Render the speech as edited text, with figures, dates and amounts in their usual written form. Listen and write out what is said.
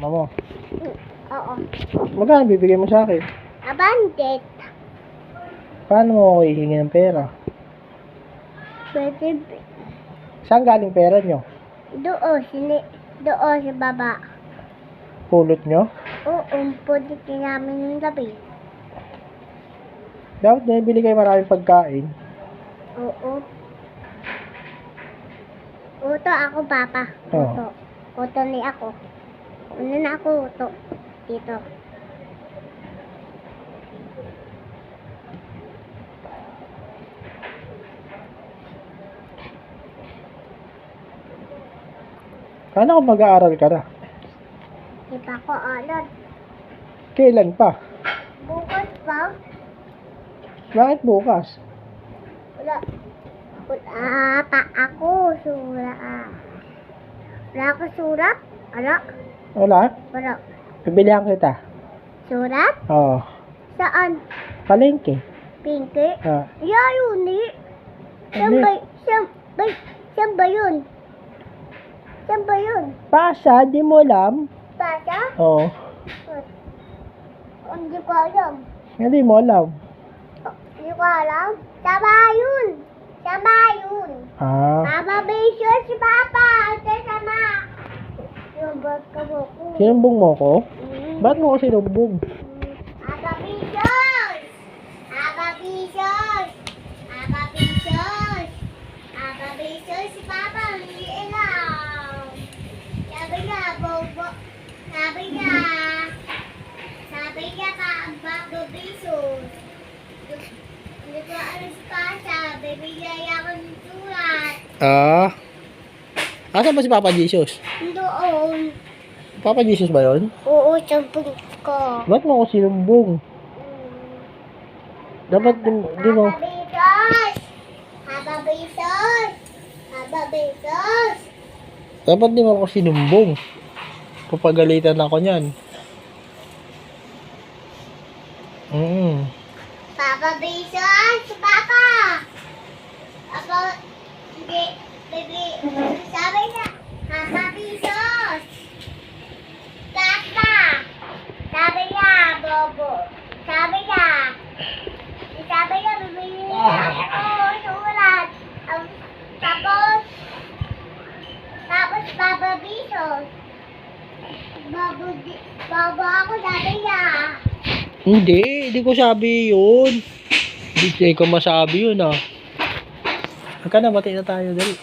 Mama mo. Oo. Magkano bibigay mo sa akin? Abandit. Paano mo ako hihingi ng pera? Pwede Saan galing pera nyo? doon sa baba. Pulot nyo? Oo, pwede namin yung gabi. Dapat nabili kayo maraming pagkain. Oo. Uto ako, Papa. Uto. Uto ni ako. Ano na ako, uto. Dito. Paano kung mag-aaral ka na? Di pa ako alam. Kailan pa? Bukas pa? Bakit bukas? Wala. Wala pa ako. Wala ako surat? Wala. Wala? Wala. Bibilihan kita. Surat? Oo. Saan? Palengke. Pinky? Ah. Yun eh. Ano yun? Saan ba yun? Saan ba yun? Pasa, di mo alam? Pasa? Oo. Hindi ko alam. Hindi mo alam. Hindi ko alam. Sama yun. Sama yun. Ah. Mama, bisyo si Papa. Ito sama. Yung bag ka mo ko. Sinumbong mo ko? Ba't mo ko sinumbong? Papa, bisyos! Papa, bisyos! Papa, bisyos! Papa, bisyos si Papa. Hindi alam. Sabi niya, bobo. Sabi niya, Papa, bisyos. Hindi ko alam si Pasa. Bibigay ako ng surat. Ah. Asan ba si Papa Jesus? Doon. Papa Jesus ba yun? Oo, sampung ko. Ba't mo ko sinumbong? Dapat di mo... Papa, bisyos! Papa, bisyos! Papa, bisyos! Dapat di mo ko sinumbong. Papagalitan ako niyan. Papa, bisyos! Papa! Papa, hindi. Baby, sabi niya, Papa, bisyos! Papa! Sabi niya, bobo. Sabi niya, bibili ako sulat. Tapos, Papa, bisyos. Bobo ako, sabi niya. Hindi ko sabi yun. Hindi ko masabi yun ah. Magka na, bati na tayo dali.